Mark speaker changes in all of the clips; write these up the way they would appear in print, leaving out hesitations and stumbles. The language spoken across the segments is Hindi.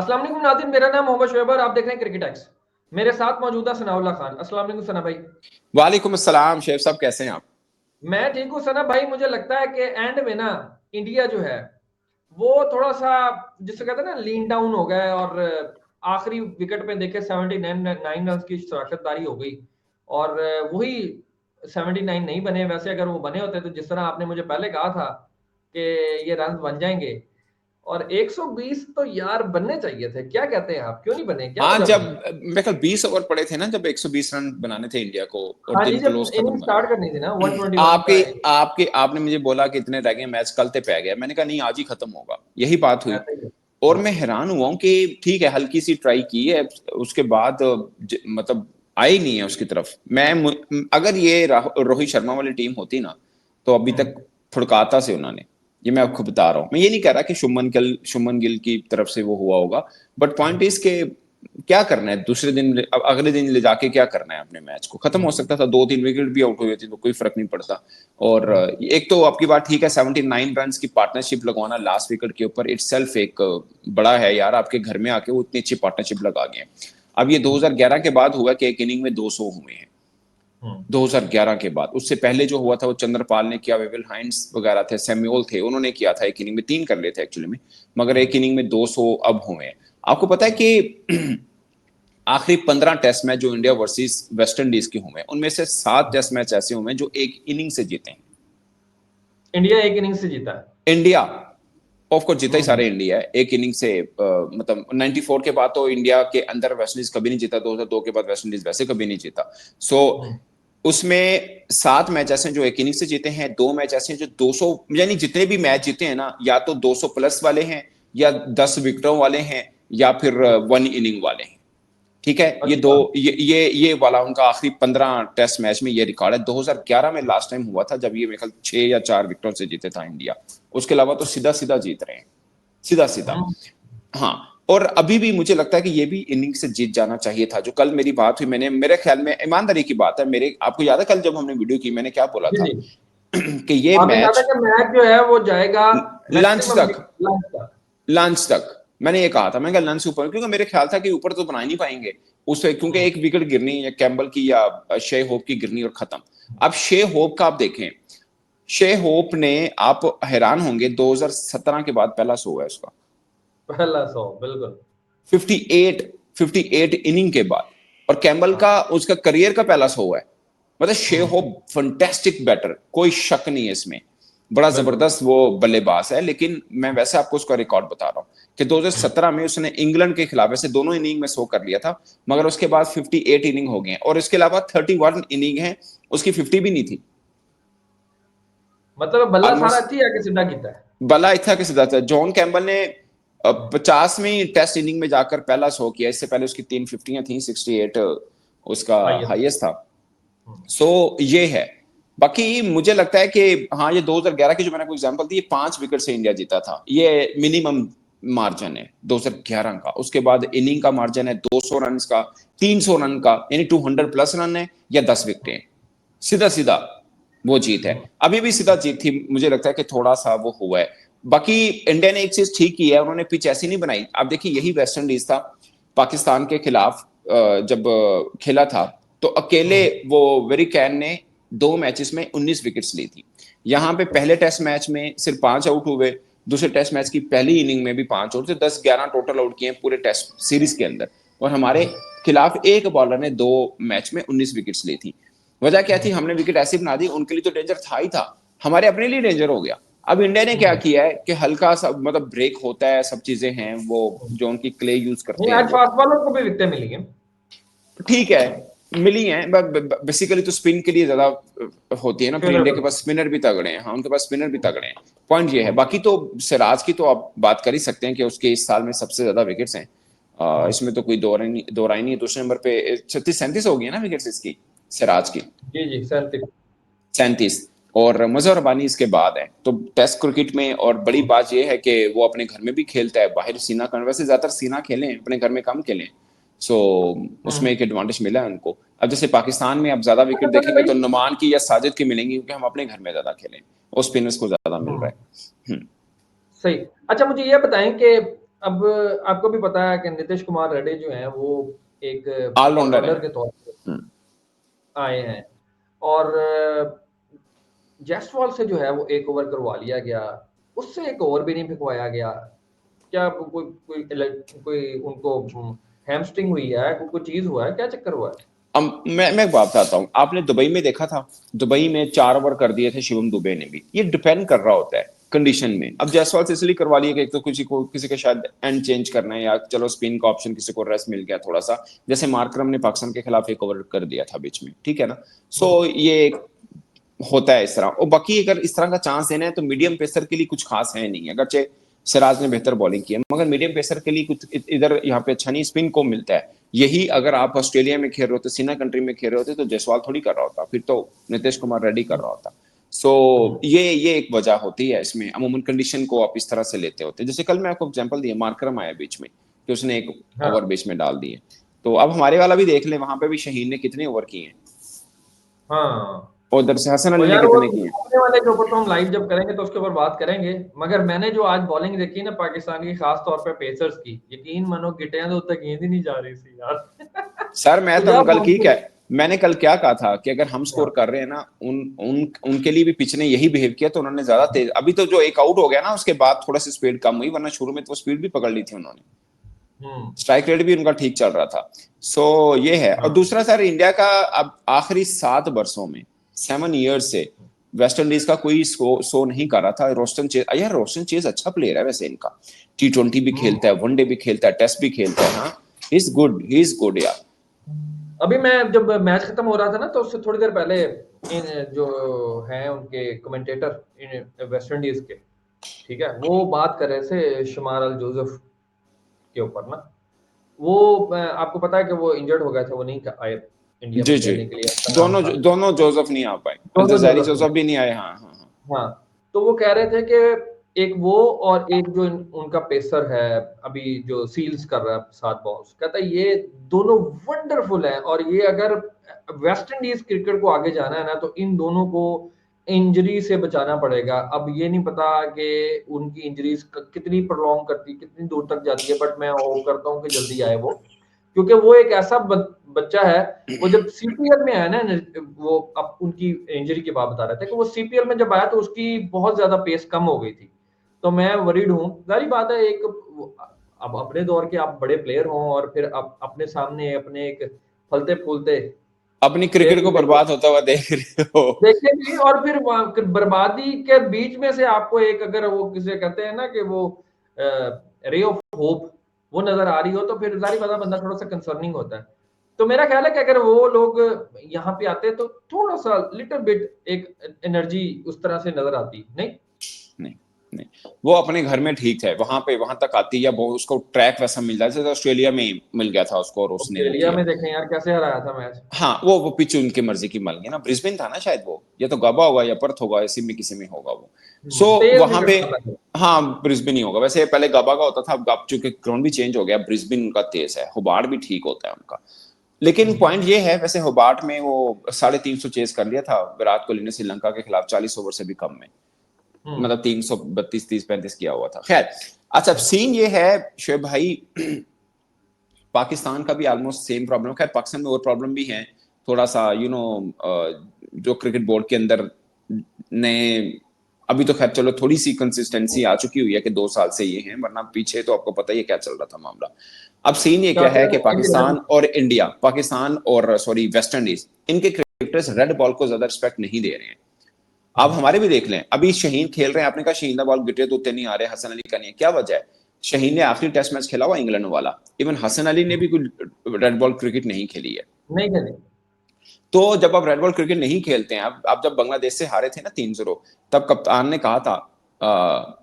Speaker 1: अस्सलाम वालेकुम नादिन, मेरा नाम मोहम्मद शोएब और आप देख रहे हैं क्रिकेट एक्स। मेरे साथ मौजूद है सनाउल्लाह खान। अस्सलाम वालेकुम सना भाई।
Speaker 2: वालेकुम अस्सलाम शेफ साहब, कैसे हैं आप?
Speaker 1: मैं ठीक हूँ सना भाई। मुझे लगता है कि एंड में ना इंडिया जो है वो थोड़ा सा जिसे कहते हैं ना लीन डाउन हो गया है और आखिरी विकेट पे देखे 79 रन की शराकतदारी हो गई और वही 79 नहीं बने। वैसे अगर वो बने होते तो जिस तरह आपने मुझे पहले कहा था कि ये रन बन जाएंगे और 120 तो यार बनने चाहिए थे। क्या कहते हैं आप, क्यों नहीं बने, क्या
Speaker 2: हाँ,
Speaker 1: वजह
Speaker 2: जब
Speaker 1: बनी?
Speaker 2: मेरे ख्याल 20 ओवर पड़े थे ना, जब 120 रन बनाने थे इंडिया को और
Speaker 1: हाँ जी,
Speaker 2: दिन
Speaker 1: जब
Speaker 2: क्लोज खत्म
Speaker 1: इनिंग
Speaker 2: हुआ।
Speaker 1: स्टार्ट करनी थी ना 121 का।
Speaker 2: आपके आपके आपने मुझे बोला कि इतने रह गए, मैच कल पे गया। मैंने कहा नहीं, आज ही खत्म होगा, यही बात हुई।
Speaker 1: ऐसा ही है।
Speaker 2: और मैं हैरान हुआ हूं कि ठीक है, हल्की सी ट्राई की है, उसके बाद मतलब आई नहीं है उसकी तरफ। अगर ये रोहित शर्मा वाली टीम होती ना, तो अभी तक
Speaker 1: हम्म।
Speaker 2: फुड़काता से उन्होंने। ये मैं आपको बता रहा हूँ, मैं ये नहीं कह रहा कि शुभमन गिल की तरफ से वो हुआ होगा। बट पॉइंट इज के क्या करना है दूसरे दिन, अब अगले दिन ले जाके क्या करना है? अपने मैच को खत्म हो सकता था, 2-3 विकेट भी आउट हुई थी तो कोई फर्क नहीं पड़ता। और एक तो आपकी बात ठीक है, 79 रन की पार्टनरशिप लगवाना लास्ट विकेट के ऊपर इटसेल्फ एक बड़ा है यार। आपके घर में आके वो इतनी अच्छी पार्टनरशिप लगा गए। अब ये 2011 के बाद हुआ कि एक इनिंग में 200 हुए हैं।
Speaker 1: हम्म।
Speaker 2: 2011 के बाद, उससे पहले जो हुआ था वो चंद्रपाल ने किया, वेविल हाइंस वगैरह थे, सैमुअल थे, उन्होंने किया था। एक इनिंग में 3 कर लिए थे एक्चुअली में, मगर एक इनिंग में 200 अब हुए हैं। आपको पता है कि आखिरी 15 टेस्ट मैच जो इंडिया वर्सेस वेस्ट इंडीज के हुए, उनमें से 7 टेस्ट मैच ऐसे हुए जो एक इनिंग से जीते हैं।
Speaker 1: इंडिया एक इनिंग से जीता है।
Speaker 2: इंडिया ऑफ कोर्स जीता ही
Speaker 1: हम्म।
Speaker 2: सारे इंडिया है एक इनिंग से। मतलब 94 के बाद तो इंडिया के अंदर वेस्ट इंडीज कभी नहीं जीता, 2002 के बाद वेस्ट इंडीज वैसे कभी नहीं जीता। सो
Speaker 1: हम्म।
Speaker 2: उसमें 7 मैच ऐसे हैं जो एक इनिंग से जीते हैं, 2 मैच ऐसे हैं जो 200, यानी जितने भी मैच जीते हैं ना, या तो 200 प्लस वाले हैं, या 10 विकेटों वाले हैं, या फिर वन इनिंग वाले हैं। ठीक है, ये दो,
Speaker 1: अच्छा।
Speaker 2: ये वाला उनका आखिरी 15 टेस्ट मैच में ये रिकॉर्ड है। 2011 में लास्ट टाइम हुआ था जब ये मेरे ख्याल 6 या 4 विकेटों से जीते था इंडिया। उसके अलावा तो सीधा सीधा जीत रहे हैं, सीधा सीधा।
Speaker 1: हम्म।
Speaker 2: हाँ, और अभी भी मुझे लगता है कि ये भी इनिंग से जीत जाना चाहिए था। जो कल मेरी बात हुई, मैंने, मेरे ख्याल में ईमानदारी की बात है, मेरे आपको याद है कल जब हमने वीडियो की मैंने क्या बोला
Speaker 1: जी
Speaker 2: था?
Speaker 1: जी।
Speaker 2: कि ये
Speaker 1: आपने कहा था
Speaker 2: मैच
Speaker 1: कि मैच जो है वो जाएगा
Speaker 2: लंच
Speaker 1: मैक्सिमम
Speaker 2: तक,
Speaker 1: लंच तक।
Speaker 2: लंच तक मैंने ये कहा था। मैंने कहा लंच ऊपर, क्योंकि मेरे ख्याल था कि ऊपर तो बना ही नहीं पाएंगे उससे, क्योंकि
Speaker 1: हम्म।
Speaker 2: एक विकेट गिरनी या कैम्बल की या शे होप की गिरनी और खत्म। अब शे होप का आप देखें, शे होप ने, आप हैरान होंगे, 2017 के बाद पहला शो है उसका।
Speaker 1: पहला 100 बिल्कुल।
Speaker 2: 58 58 इनिंग के बाद। और कैम्बल
Speaker 1: हाँ।
Speaker 2: का उसका करियर का पहला शो है। मतलब शे
Speaker 1: हम्म।
Speaker 2: होप फंटेस्टिक बैटर, कोई शक नहीं है इसमें। बड़ा
Speaker 1: बिल्कुल।
Speaker 2: जबरदस्त वो बल्लेबाज है। लेकिन मैं वैसे आपको उसका रिकॉर्ड बता रहा हूँ कि 2017 में उसने इंग्लैंड के खिलाफ ऐसे दोनों इनिंग में शो कर लिया था, मगर उसके बाद 58 इनिंग हो गए हैं, और इसके अलावा 31 इनिंग है, उसकी 50 भी नहीं थी।
Speaker 1: मतलब बल्ला सारा
Speaker 2: ऑलमोस्ट
Speaker 1: अच्छी आके सीधा कीता है।
Speaker 2: बला इतना कि सीधा था। जॉन कैम्बल ने 50वीं टेस्ट इनिंग में जाकर पहला शो किया। इससे पहले उसकी 3 फिफ्टियां थी, 68 उसका
Speaker 1: हाईएस्ट।
Speaker 2: हाईएस्ट था। सो ये है। बाकी मुझे लगता है कि हाँ, ये 2011 की जो मैंने आपको एग्जांपल दी, ये 5 विकेट से इंडिया जीता था, ये मिनिमम मार्जिन है 2011 का। उसके बाद इनिंग का मार्जिन है 200 रन का, 300 रन का, यानी 200 प्लस रन है, या 10 विकेटें। सीधा सीधा वो जीत है। अभी भी सीधा जीत थी, मुझे लगता है कि थोड़ा सा वो हुआ है। बाकी इंडिया ने एक चीज ठीक की है, उन्होंने पिच ऐसी नहीं बनाई। आप देखिए, यही वेस्ट इंडीज था पाकिस्तान के खिलाफ जब खेला था, तो अकेले वो वेरी कैन ने 2 मैचेस में 19 विकेट्स ली थी। यहाँ पे पहले टेस्ट मैच में सिर्फ 5 आउट हुए, दूसरे टेस्ट मैच की पहली इनिंग में भी 5 आउट थे, 10-11 टोटल आउट किए पूरे टेस्ट सीरीज के अंदर। और हमारे खिलाफ एक बॉलर ने 2 मैच में 19 विकेट्स ली थी। वजह क्या थी? हमने विकेट ऐसी बना दी, उनके लिए तो डेंजर था ही था, हमारे अपने लिए डेंजर हो गया। अब इंडिया ने क्या किया है कि हल्का सा मतलब ब्रेक होता है, सब चीजें हैं वो, जो उनकी क्ले यूज
Speaker 1: नहीं,
Speaker 2: करते हैं
Speaker 1: आज
Speaker 2: वो,
Speaker 1: फास्ट बॉलर को भी विकटें मिली हैं।
Speaker 2: ठीक है, मिली हैं। बेसिकली तो स्पिन के लिए ज्यादा होती है ना, फिर इंडिया के पास स्पिनर भी तगड़े हैं। हाँ, उनके पास स्पिनर भी तगड़े हैं। पॉइंट ये है। बाकी तो सिराज की तो आप बात कर ही सकते हैं कि उसके इस साल में सबसे ज्यादा विकेट्स हैं। इसमें तो कोई दो राय नहीं है। दूसरे नंबर पे 36-37 हो गई है ना विकेट्स इसकी, सिराज की,
Speaker 1: जी जी, 37।
Speaker 2: 37। और मजहर रब्बानी इसके बाद है। तो टेस्ट क्रिकेट में, और बड़ी बात यह है कि वो अपने घर में भी खेलता है, बाहर सीना कर, वैसे ज्यादातर सीना खेलें, अपने घर में कम खेलें। सो उसमें एक एडवांटेज मिला है उनको। अब जैसे पाकिस्तान में अब ज्यादा
Speaker 1: अच्छा
Speaker 2: विकेट
Speaker 1: सर
Speaker 2: देखेंगे
Speaker 1: भाई।
Speaker 2: तो नुमान की या साजिद की मिलेंगी, क्योंकि हम अपने घर में ज्यादा खेलें और स्पिनर्स को ज्यादा मिल रहा है।
Speaker 1: सही। अच्छा मुझे ये बताएं कि अब आपको भी पता है कि नीतीश कुमार रेड्डी जो हैं वो एक
Speaker 2: ऑलराउंडर है।
Speaker 1: ऑलराउंडर के तौर पे आए हैं, और जायसवाल से जो है वो एक ओवर करवा लिया गया, उससे एक ओवर भी नहीं फेंकवाया गया। क्या कोई कोई कोई उनको हैमस्ट्रिंग हुई है, कोई चीज हुआ है, क्या चक्कर हुआ है?
Speaker 2: अब मैं एक बात बताता हूँ, आपने दुबई में देखा था, दुबई में 4 ओवर कर दिए थे शिवम दुबे ने भी। ये डिपेंड कर रहा होता है कंडीशन में। अब जायसवाल से इसलिए करवा लिया कि एक तो किसी का शायद एंड चेंज करना है, या चलो स्पिन का ऑप्शन किसी को रेस्ट मिल गया थोड़ा सा, जैसे मार्करम ने पाकिस्तान के खिलाफ एक ओवर कर दिया था बीच में, ठीक है ना। सो ये होता है इस तरह। और बाकी अगर इस तरह का चांस देना है तो मीडियम पेसर के लिए कुछ खास है नहीं, अगरचे सिराज ने बेहतर बॉलिंग की है, मगर मीडियम पेसर के लिए कुछ इधर यहाँ पे अच्छा नहीं, स्पिन को मिलता है। यही अगर आप ऑस्ट्रेलिया में खेल रहे होते, सीना कंट्री में खेल रहे होते, तो जायसवाल थोड़ी कर रहा होता, फिर तो नीतीश कुमार रेड्डी कर रहा होता। सो ये एक वजह होती है इसमें, अमूमन कंडीशन को आप इस तरह से लेते होते। जैसे कल मैं आपको एग्जांपल दिया, मार्करम आया बीच में कि उसने एक
Speaker 1: हाँ
Speaker 2: ओवर बीच में डाल दिए, तो अब हमारे वाला भी देख ले, वहां पे भी शहीन ने कितने ओवर किए हैं,
Speaker 1: हाँ।
Speaker 2: और उधर से हसन
Speaker 1: और
Speaker 2: अली ने
Speaker 1: यार वो
Speaker 2: कितने किए हैं।
Speaker 1: सामने वाले के ऊपर तो हम लाइव जब करेंगे तो उसके ऊपर बात करेंगे, मगर मैंने जो आज बॉलिंग देखी ना पाकिस्तान की, खास तौर पे पेसर्स की, यकीन मानो गिटियां तो तक गेंद ही नहीं जा रही थी यार।
Speaker 2: सर मैं तो
Speaker 1: 50
Speaker 2: कल की
Speaker 1: बॉल
Speaker 2: क्या,
Speaker 1: पे।
Speaker 2: मैंने कल क्या कहा था कि अगर हम स्कोर कर रहे हैं ना, उनके लिए भी पिच ने यही बिहेव किया, तो उन्होंने ज्यादा तेज, अभी तो जो एक आउट हो गया ना उसके बाद थोड़ा सी स्पीड कम हुई, वरना शुरू में तो स्पीड भी पकड़ ली थी उन्होंने,
Speaker 1: हम्म।
Speaker 2: स्ट्राइक रेट भी उनका ठीक चल रहा था। सो ये है। और
Speaker 1: हाँ
Speaker 2: दूसरा सर, इंडिया का अब आखिरी 7 वर्षों में, 7 ईयर से वेस्ट इंडीज का कोई शो नहीं कर रहा था। रोस्टन चेज, यार रोस्टन चेज अच्छा प्लेयर है वैसे इनका, T20 भी खेलता है, वनडे भी खेलता है, टेस्ट भी खेलता है। हाँ, ही इज गुड यार।
Speaker 1: अभी मैं जब मैच खत्म हो रहा था ना, तो उससे थोड़ी देर पहले इन जो हैं उनके कमेंटेटर इन वेस्ट इंडीज के, ठीक है, वो बात कर रहे थे शुमार अल जोसेफ के ऊपर ना। वो आपको पता है कि वो इंजर्ड हो गए थे, वो नहीं आए इंडिया में
Speaker 2: जी जी,
Speaker 1: खेलने के लिए, ऐसा नाम
Speaker 2: दोनों
Speaker 1: था।
Speaker 2: दोनों जोसेफ नहीं आ पाए,
Speaker 1: दोनों
Speaker 2: अल्जाजारी
Speaker 1: जोसेफ नहीं
Speaker 2: जोसेफ भी नहीं आए। हाँ हाँ हाँ।
Speaker 1: हाँ, तो वो कह रहे थे कि एक वो और एक जो उनका पेसर है अभी जो सील्स कर रहा है 7 बॉल्स, कहता है ये दोनों वंडरफुल है, और ये अगर वेस्ट इंडीज क्रिकेट को आगे जाना है ना तो इन दोनों को इंजरी से बचाना पड़ेगा। अब ये नहीं पता कि उनकी इंजरीज कितनी प्रॉन्ग करती, कितनी दूर तक जाती है, बट मैं होप करता हूँ कि जल्दी आए वो, क्योंकि वो एक ऐसा बच्चा है। वो जब सीपीएल में आया ना, वो अब उनकी इंजरी के बाद बता रहे थे कि वो सीपीएल में जब आया तो उसकी बहुत ज्यादा पेस कम हो गई थी। तो मैं वरीड हूँ, जारी बात है, एक अब अपने दौर के आप बड़े प्लेयर हों और फिर आप अपने सामने अपने एक फलते फूलते
Speaker 2: अपनी
Speaker 1: प्लेयर
Speaker 2: क्रिकेट
Speaker 1: को
Speaker 2: को बर्बाद होता हुआ देख रहे हो।
Speaker 1: देखें भी, और फिर बर्बादी के बीच में से आपको एक, अगर वो किसे कहते हैं ना कि वो रे ऑफ होप, वो नजर आ रही हो, तो फिर जारी बात है, बंदा थोड़ा सा कंसर्निंग होता है। तो मेरा ख्याल है कि अगर वो लोग यहाँ पे आते तो थोड़ा सा लिटिल बिट एक एनर्जी उस तरह से नजर आती नहीं।
Speaker 2: नहीं नहीं, वो अपने घर में ठीक है, वहां तक आती, या वो उसको ट्रैक वैसा मिल जाए, जैसे ऑस्ट्रेलिया में मिल गया था उसको और उसने वो
Speaker 1: ऑस्ट्रेलिया
Speaker 2: किया।
Speaker 1: में देखें यार कैसे हराया था मैच।
Speaker 2: हाँ, वो पिच उनकी मर्जी की मान गया ना, ब्रिस्बेन था ना शायद वो, या तो गाबा होगा या पर्थ होगा, इसी में किसी में होगा वो। सो
Speaker 1: तेज
Speaker 2: वहां पे,
Speaker 1: विकेट था पहले।
Speaker 2: हाँ ब्रिस्बेन ही होगा वैसे, पहले गाबा का होता था, अब गाब चूंकि ग्राउंड भी चेंज हो गया, ब्रिस्बेन उनका तेज है, होबार्ट भी ठीक होता है उनका। लेकिन पॉइंट ये है, वैसे होबार्ट में वो 350 चेज कर लिया था विराट कोहली ने श्रीलंका के खिलाफ, 40 ओवर से भी कम में,
Speaker 1: हम्म।
Speaker 2: मतलब 332 30 35 किया हुआ था। खैर, अच्छा सीन ये है शोएब भाई, पाकिस्तान का भी ऑलमोस्ट सेम प्रॉब्लम। खैर पाकिस्तान में और प्रॉब्लम भी है थोड़ा सा, जो क्रिकेट बोर्ड के अंदर नए, अभी तो खैर चलो थोड़ी सी कंसिस्टेंसी आ चुकी हुई है कि 2 साल से ये है, वरना पीछे तो आपको पता ही है क्या चल रहा था मामला। अब सीन ये क्या है कि पाकिस्तान और सॉरी वेस्ट इंडीज, इनके क्रिकेटर्स रेड बॉल को ज्यादा रिस्पेक्ट नहीं दे रहे हैं। आप हमारे भी देख लें, अभी शहीन खेल रहे हैं, आपने कहा शहीन का बॉल गिटे तो उतने नहीं आ रहे, हसन अली का नहीं है, क्या वजह है? शहीन ने आखिरी टेस्ट मैच खेला हुआ इंग्लैंड वाला, इवन हसन अली ने भी कोई रेड बॉल क्रिकेट नहीं खेली है।
Speaker 1: नहीं खेली।
Speaker 2: तो जब आप रेड बॉल क्रिकेट नहीं खेलते हैं, आप जब बांग्लादेश से हारे थे ना 3-0, तब कप्तान ने कहा था,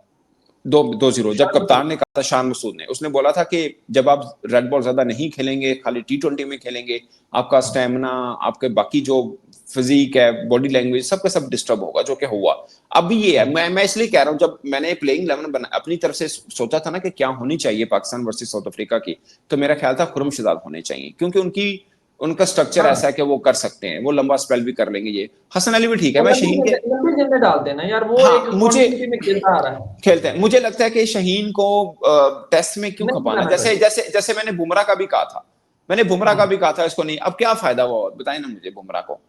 Speaker 2: 2-0, जब कप्तान ने कहा था, शान मसूद ने, उसने बोला था कि जब आप रेड बॉल ज्यादा नहीं खेलेंगे, खाली T20 में खेलेंगे, आपका स्टेमिना, आपके बाकी जो फिजिक है, बॉडी लैंग्वेज, सबका सब डिस्टर्ब होगा, जो कि हुआ। अब ये है, मैं इसलिए कह रहा हूं, जब मैंने प्लेइंग 11 बना अपनी तरफ से सोचा था ना कि क्या होनी चाहिए पाकिस्तान वर्सेस साउथ अफ्रीका की, तो मेरा ख्याल था खुरम शिदात होने चाहिए, क्योंकि उनकी उनका स्ट्रक्चर
Speaker 1: हाँ,
Speaker 2: ऐसा है कि वो कर सकते हैं, वो लंबा स्पेल भी कर लेंगे। ये हसन अली भी ठीक है।
Speaker 1: वो
Speaker 2: मैं
Speaker 1: लंबी
Speaker 2: शहीन के,
Speaker 1: गेंदें लंबी गेंदें डाल देना यार, वो एक
Speaker 2: हाँ मुझे
Speaker 1: कंटिन्यूटी में खेलता आ रहा है।
Speaker 2: खेलते हैं, मुझे लगता है कि शहीन को टेस्ट में क्यों
Speaker 1: नहीं
Speaker 2: खपाना,
Speaker 1: खिलाना
Speaker 2: जैसे
Speaker 1: चाहिए।
Speaker 2: जैसे जैसे मैंने बुमराह का भी कहा था, मैंने बुमराह का
Speaker 1: हम्म,
Speaker 2: भी कहा था इसको नहीं। अब क्या फायदा हुआ बताएं ना मुझे बुमराह को।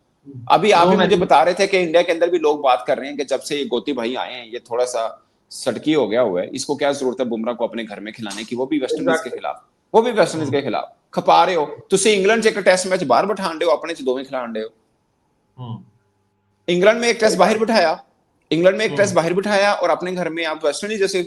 Speaker 2: अभी आप
Speaker 1: दो
Speaker 2: भी मुझे
Speaker 1: मैच।
Speaker 2: बता रहे थे कि इंडिया के अंदर भी लोग बात कर रहे हैं कि जब से ये गोती भाई आए हैं ये थोड़ा सा सटकी हो गया हुआ है, इसको क्या जरूरत है बुमराह को अपने घर में खिलाने की, वो भी वेस्ट इंडीज के
Speaker 1: एग्जैक्टली।
Speaker 2: खिलाफ, वो भी वेस्ट इंडीज के खिलाफ खपा रहे हो। तुसी इंग्लैंड से एक टेस्ट मैच बाहर बैठा रहे हो, अपने च दोवें खिला रहे हो।
Speaker 1: हम्म,
Speaker 2: इंग्लैंड में एक
Speaker 1: सही
Speaker 2: टेस्ट
Speaker 1: बात
Speaker 2: बाहर
Speaker 1: है।
Speaker 2: बिठाया, इंग्लैंड में एक टेस्ट
Speaker 1: हम्म,
Speaker 2: बाहर बिठाया और अपने घर में आप वेस्ट इंडीज जैसे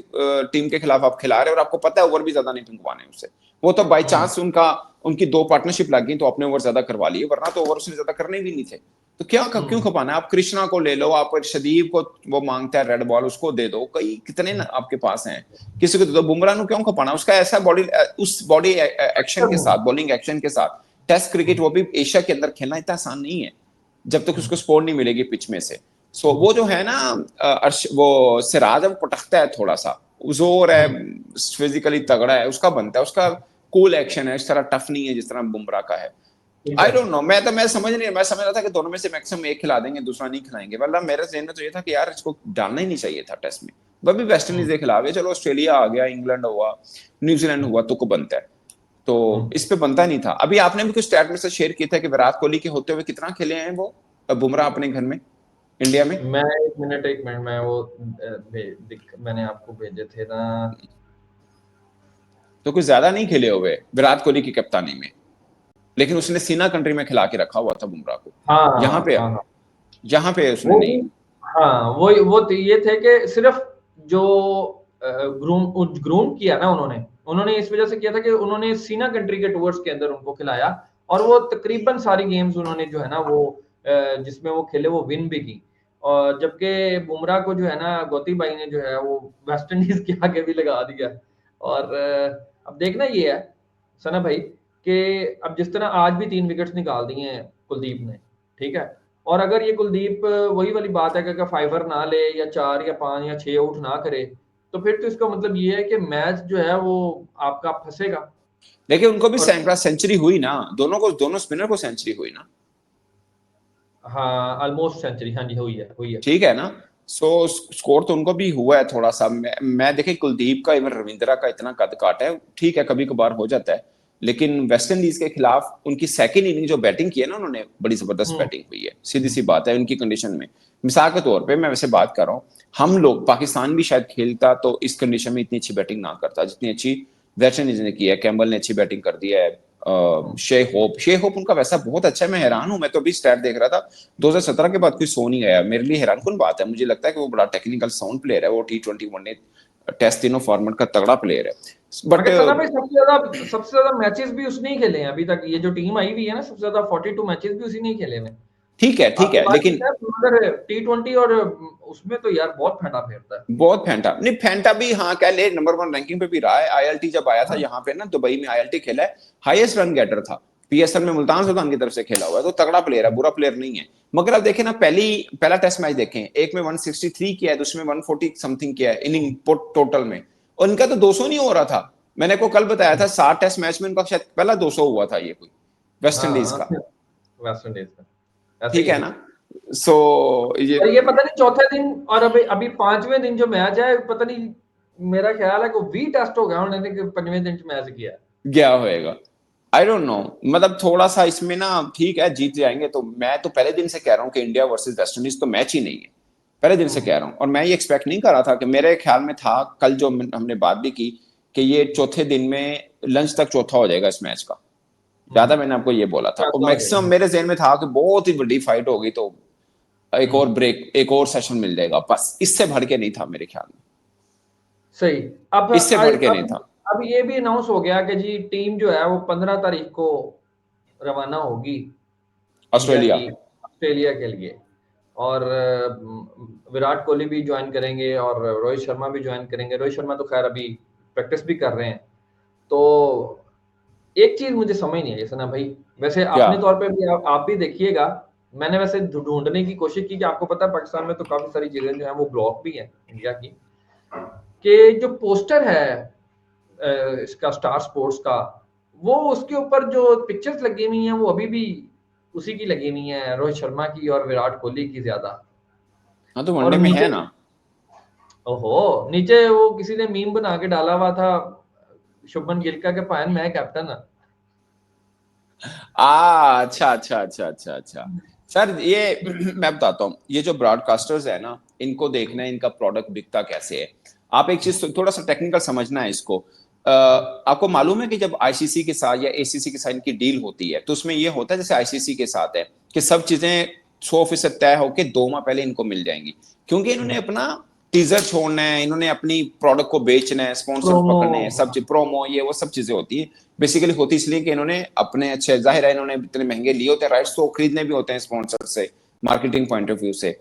Speaker 2: टीम के खिलाफ आप खिला रहे हो और आपको पता है ओवर भी ज्यादा नहीं फेंकवाने उससे। वो तो बाई
Speaker 1: हम्म,
Speaker 2: चांस उनका उनकी दो पार्टनरशिप लग गई तो अपने ओवर ज्यादा करवा लिए, वरना तो ओवर उसने ज्यादा करने भी नहीं थे। तो क्या क्यों
Speaker 1: हम्म,
Speaker 2: खपाना है? आप कृष्णा को ले लो, आप शदीब को, वो मांगता है रेड बॉल उसको दे दो, कई कितने आपके पास हैं, किसी को दे दो। बुमराह को क्यों खपाना? उसका ऐसा बॉडी, उस बॉडी एक्शन के साथ, बॉलिंग एक्शन के साथ टेस्ट क्रिकेट वो भी एशिया के अंदर खेलना इतना आसान नहीं है जब तक उसको सपोर्ट नहीं मिलेगी पिच में से। सो वो जो है ना वो सिराज है, वो पटकता है थोड़ा सा, जोर है, फिजिकली तगड़ा है, उसका बनता है, उसका कूल एक्शन है, इस तरह टफ नहीं है जिस तरह बुमराह का है।
Speaker 1: ठीक
Speaker 2: आई
Speaker 1: है।
Speaker 2: डोंट नो, मैं समझ नहीं, मैं समझ रहा था कि दोनों में से मैक्सिमम एक खिला देंगे दूसरा नहीं खिलाएंगे, वरना मेरे जहन में तो ये था कि यार इसको डालना ही नहीं चाहिए था टेस्ट में। वह भी वेस्ट इंडीज
Speaker 1: हम्म,
Speaker 2: के खिलाफ है, चलो ऑस्ट्रेलिया आ गया, इंग्लैंड हुआ, न्यूजीलैंड हुआ तो को बनता है, तो
Speaker 1: हम्म।
Speaker 2: इस पे बनता नहीं था। अभी आपने भी कुछ स्टैट में से शेयर किया था कि विराट कोहली के होते हुए कितना खेले हैं वो बुमराह अपने घर में, इंडिया में।
Speaker 1: मैं एक मिनट मैं वो मैंने आपको भेजे थे ना।
Speaker 2: तो कुछ ज्यादा नहीं खेले हुए विराट कोहली की कप्तानी में, लेकिन उसने सीना कंट्री में खिला के रखा हुआ था बुमराह को।
Speaker 1: हाँ,
Speaker 2: यहाँ पे,
Speaker 1: हाँ, हाँ।
Speaker 2: यहाँ पे उसने
Speaker 1: वो भी।
Speaker 2: नहीं।
Speaker 1: हाँ, वो तो ये थे कि सिर्फ जो ग्रूम किया ना उन्होंने, उन्होंने इस वजह से किया था कि उन्होंने सीना कंट्री के टूर्स के अंदर उनको खिलाया, और वो तकरीबन सारी गेम्स उन्होंने जो है ना वो जिसमें वो खेले वो विन भी की। और जबकि बुमराह को जो है ना गोती भाई ने जो है वो वेस्ट इंडीज के आगे भी लगा दिया। और अब देखना ये है सना भाई कि अब जिस तरह आज भी 3 विकेट्स निकाल दिए हैं कुलदीप ने, ठीक है। और अगर ये कुलदीप वही वाली बात है कि अगर फाइवर ना ले या 4 या 5 या 6 आउट ना करे, तो फिर तो इसका मतलब ये है कि मैच जो है वो आपका फंसेगा।
Speaker 2: लेकिन उनको भी
Speaker 1: और
Speaker 2: सेंचुरी हुई ना, दोनों को, दोनों स्पिनर को सेंचुरी हुई ना।
Speaker 1: हाँ, ऑलमोस्ट सेंचुरी, हाँ जी, हुई है, हुई है।
Speaker 2: ठीक है ना। सो स्कोर तो उनको भी हुआ है थोड़ा सा। मैं देखे कुलदीप का, इवन रविंद्रा का इतना कद काट है, ठीक है कभी कभार हो जाता है, लेकिन वेस्ट इंडीज के खिलाफ उनकी सेकेंड इनिंग जो बैटिंग की है ना उन्होंने, बड़ी जबरदस्त
Speaker 1: हम्म,
Speaker 2: बैटिंग हुई है, सीधी सी बात है उनकी कंडीशन में। मिसाल के तौर पे मैं वैसे बात कर रहा हूँ, हम लोग पाकिस्तान भी शायद खेलता तो इस कंडीशन में इतनी अच्छी बैटिंग ना करता जितनी अच्छी वेस्ट इंडीज ने की है। कैम्बल ने अच्छी बैटिंग कर दी है, शे होप उनका वैसा बहुत अच्छा है, मैं हैरान हूं। मैं तो अभी स्टैट देख रहा था, 2017 के बाद कोई सो नहीं गया, मेरे लिए हैरान कुन बात है। मुझे लगता है कि वो बड़ा टेक्निकल साउंड प्लेयर है, वो T20 वनडे टेस्ट तीनों फॉर्मेट का तगड़ा प्लेयर है। बट
Speaker 1: मगर सना भाई सबसे ज्यादा मैचेस भी उसने ही खेले हैं अभी तक। ये जो टीम आई हुई है ना, सबसे ज्यादा 42 मैचेस भी उसी ने ही खेले हैं।
Speaker 2: ठीक
Speaker 1: आपकी
Speaker 2: है,
Speaker 1: बात ठीक
Speaker 2: लेकिन
Speaker 1: है, मगर T20 और उसमें तो यार बहुत फेंटा फेरता है।
Speaker 2: बहुत फैंटा नहीं, फैंटा भी हाँ कह ले नंबर 1 रैंकिंग पे भी रहा है। आईएलटी जब आया था
Speaker 1: हाँ,
Speaker 2: यहाँ पे ना दुबई में, आईएलटी खेला है, हाईएस्ट रन गेटर था। पीएसएल में मुल्तान सुल्तान की तरफ से खेला हुआ है, तो तगड़ा प्लेयर है, बुरा प्लेयर नहीं है। मगर अब देखें ना, पहला टेस्ट मैच देखें, एक में 163 किया है, दूसरे में 140 समथिंग किया है इनिंग टोटल में, और इनका तो 200 नहीं हो रहा था। मैंने को कल बताया था 60 टेस्ट मैच में इनका शायद पहला 200 हुआ था ये कोई वेस्ट इंडीज
Speaker 1: हाँ।
Speaker 2: का।
Speaker 1: वेस्ट इंडीज का ऐसे
Speaker 2: ठीक
Speaker 1: ही है।
Speaker 2: है ना। सो ये
Speaker 1: और ये पता नहीं चौथे दिन, और अभी अभी पांचवें दिन जो मैच है, पता नहीं, मेरा ख्याल है कि वी टेस्ट हो गया उन्होंने कि पंजवें दिन मैच किया।
Speaker 2: गया होएगा, आई डोंट नो। मतलब थोड़ा सा इसमें ना, ठीक है जीत जाएंगे तो, मैं तो पहले दिन से कह रहा हूँ कि इंडिया वर्सेस वेस्ट इंडीज तो मैच ही नहीं है, पहले दिन से कह रहा हूँ। और मैं ये एक्सपेक्ट नहीं कर रहा था, कि मेरे ख्याल में था कल जो हमने बात भी की कि ये चौथे दिन में लंच तक चौथा हो जाएगा इस मैच का, ज्यादा मैंने आपको ये बोला था, और
Speaker 1: फैसला हो
Speaker 2: मैक्सिमम
Speaker 1: जाएगा।
Speaker 2: मेरे जहन में था कि बहुत ही बड़ी फाइट होगी तो एक और
Speaker 1: हम्म,
Speaker 2: ब्रेक, एक और सेशन मिल जाएगा, बस इससे बढ़ के नहीं था मेरे ख्याल में,
Speaker 1: सही। अब
Speaker 2: इससे बढ़ के नहीं था।
Speaker 1: अब ये भी अनाउंस हो गया कि जी टीम जो है वो 15 तारीख को रवाना होगी इंडिया
Speaker 2: ऑस्ट्रेलिया,
Speaker 1: की, ऑस्ट्रेलिया के लिए। और विराट कोहली भी ज्वाइन करेंगे और रोहित शर्मा भी ज्वाइन करेंगे। रोहित शर्मा तो खैर अभी प्रैक्टिस भी कर रहे हैं। तो एक चीज मुझे समझ नहीं आई सना भाई, वैसे
Speaker 2: क्या?
Speaker 1: अपने तौर पे भी आप भी देखिएगा। मैंने वैसे ढूंढने की कोशिश की कि आपको पता है पाकिस्तान में तो काफी सारी चीजें जो है वो ब्लॉक भी है इंडिया की, कि जो पोस्टर है इसका स्टार स्पोर्ट्स का, वो उसके ऊपर जो पिक्चर्स लगी हुई हैं वो अभी भी उसी की लगी हुई हैं, रोहित शर्मा की और विराट कोहली की ज्यादा।
Speaker 2: हाँ तो
Speaker 1: और
Speaker 2: वनडे में है
Speaker 1: नीचे,
Speaker 2: ना।
Speaker 1: ओहो, नीचे वो किसी ने मीम बना के डाला हुआ था शुभमन गिल का कि भाई मैं कैप्टन है।
Speaker 2: अच्छा अच्छा अच्छा अच्छा अच्छा। सर ये मैं बताता हूँ, ये जो ब्रॉडकास्टर्स है ना, इनको देखना है इनका प्रोडक्ट बिकता कैसे है। आप एक चीज थोड़ा सा टेक्निकल समझना है इसको। आपको मालूम है कि जब आईसीसी के साथ या एसीसी के साथ इनकी डील होती है तो उसमें ये होता है जैसे आईसीसी के साथ है कि सब चीजें 100% तय होके 2 माह पहले इनको मिल जाएंगी, क्योंकि इन्होंने अपना टीजर छोड़ना है, इन्होंने अपनी प्रोडक्ट को बेचना है, स्पॉन्सर
Speaker 1: प्रोमो,
Speaker 2: पकड़ने हैं, सब चीज प्रोमो ये वो सब चीजें होती है। बेसिकली होती इसलिए कि इन्होंने अपने अच्छे, जाहिर है इन्होंने इतने महंगे लिए होते हैं राइट्स, तो खरीदने भी होते हैं स्पॉन्सर से, मार्केटिंग पॉइंट ऑफ व्यू से।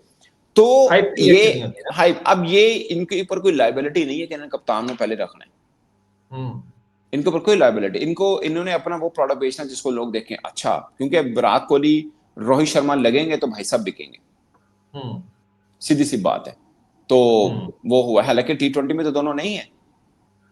Speaker 2: तो
Speaker 1: हाइप क्रिएट
Speaker 2: ये
Speaker 1: करनी होती है ना।
Speaker 2: हाइप, अब ये इनके ऊपर कोई लाइबिलिटी नहीं है कि इन्होंने कप्तान में पहले रखना है।
Speaker 1: हम्म
Speaker 2: इनके ऊपर कोई लाइबिलिटी, इनको इन्होंने अपना वो प्रोडक्ट बेचना जिसको लोग देखें अच्छा, क्योंकि अब विराट कोहली, रोहित शर्मा लगेंगे तो भाई सब बिकेंगे,
Speaker 1: हम्म
Speaker 2: सीधी सी बात है। तो
Speaker 1: हम्म
Speaker 2: वो हुआ, हालांकि टी20 में तो दोनों नहीं है,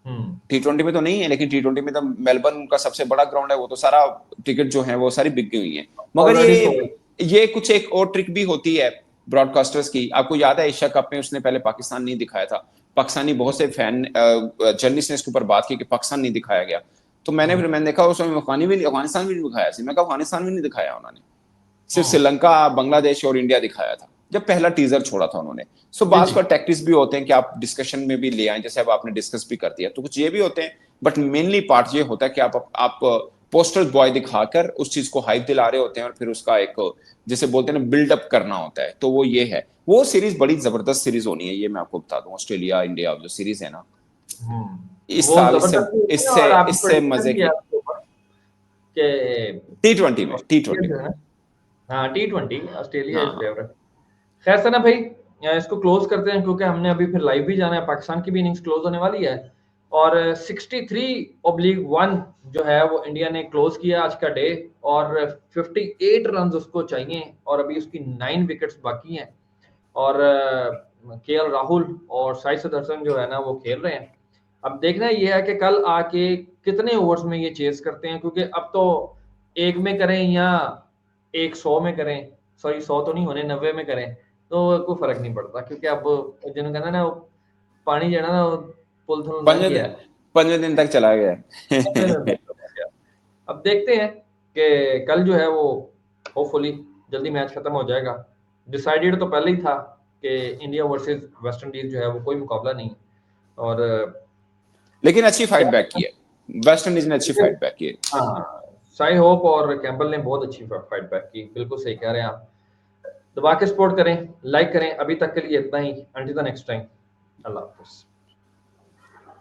Speaker 1: हम्म
Speaker 2: टी20 में तो नहीं है, लेकिन टी20 में तो मेलबर्न का सबसे बड़ा ग्राउंड है, वो तो सारा टिकट जो है वो सारी बिक गई हुई है। मगर
Speaker 1: ऑलरेडी सोल्ड।
Speaker 2: ये कुछ एक और ट्रिक भी होती है ब्रॉडकास्टर्स की। आपको याद है एशिया कप में उसने पहले पाकिस्तान नहीं दिखाया था, पाकिस्तानी बहुत से फैन जर्नलिस्ट ने इसके ऊपर बात की कि पाकिस्तान नहीं दिखाया गया, तो मैंने देखा उसमें अफगानिस्तान भी नहीं दिखाया, मैं कहा अफगानिस्तान भी नहीं दिखाया उन्होंने, सिर्फ श्रीलंका, बांग्लादेश और इंडिया दिखाया था जब पहला टीजर छोड़ा था उन्होंने। सो
Speaker 1: जी
Speaker 2: बात
Speaker 1: जी।
Speaker 2: का टैक्टिक्स भी होते हैं कि आप डिस्कशन में भी ले आए, जैसे अब आपने डिस्कस भी कर दिया, तो कुछ ये भी होते हैं, बट मेनली पार्ट ये होता है कि आप पोस्टर बॉय दिखाकर उस चीज को हाइप दिला रहे होते हैं और फिर उसका एक, जैसे बोलते हैं ना, बिल्डअप करना होता है। तो वो ये है, वो सीरीज बड़ी जबरदस्त सीरीज होनी है, ये मैं आपको बता दूं, ऑस्ट्रेलिया इंडिया जो सीरीज है ना इस
Speaker 1: वो
Speaker 2: साल, इससे
Speaker 1: जबरदस्त भी होती है
Speaker 2: इससे
Speaker 1: और आपकी
Speaker 2: इससे
Speaker 1: प्रेडिक्शन
Speaker 2: मजे
Speaker 1: भी है
Speaker 2: की।
Speaker 1: उसके ऊपर कि
Speaker 2: टी20 में,
Speaker 1: ऑस्ट्रेलिया
Speaker 2: टी20
Speaker 1: जो
Speaker 2: में।
Speaker 1: है ना, हाँ T20 ऑस्ट्रेलिया इज
Speaker 2: हाँ
Speaker 1: फेवरेट। खैर सना भाई, इसको क्लोज करते हैं क्योंकि हमने अभी फिर लाइव भी जाना है, पाकिस्तान की भी इनिंग्स क्लोज होने वाली है। और 63/1 जो है वो इंडिया ने क्लोज किया आज का डे, और 58 रन उसको चाहिए, और अभी उसकी 9 विकेट्स बाकी हैं। और केएल राहुल और साई सुदर्शन जो है ना वो खेल रहे हैं। अब देखना ये है कि कल आके कितने ओवर्स में ये चेस करते हैं, क्योंकि अब तो एक में करें या एक 100 में करें, सॉरी 100 तो नहीं होने, 90 में करें, तो कोई फर्क नहीं पड़ता, क्योंकि अब जिन्होंने कहना ना पानी जो है ना वो पुल थल लंघ
Speaker 2: पंजे
Speaker 1: गया है।
Speaker 2: 5 दिन तक चला गया
Speaker 1: अपने में
Speaker 2: है।
Speaker 1: बेहतर हो गया। अब देखते हैं कि कल जो है वो होपफुली जल्दी मैच खत्म हो जाएगा। डिसाइडेड तो पहले ही था कि इंडिया वर्सेस वेस्ट इंडीज जो है वो कोई मुकाबला नहीं है। और
Speaker 2: लेकिन अच्छी फाइट बैक की है, वेस्ट इंडीज ने अच्छी फाइट बैक की है।
Speaker 1: हाँ, साई होप और कैंपबेल ने बहुत अच्छी फाइट बैक की, बिल्कुल सही कह रहे हैं आप। दबा के सपोर्ट करें, लाइक करें। अभी तक के लिए इतना ही, अंटिल द नेक्स्ट टाइम, अल्लाह हाफिज़।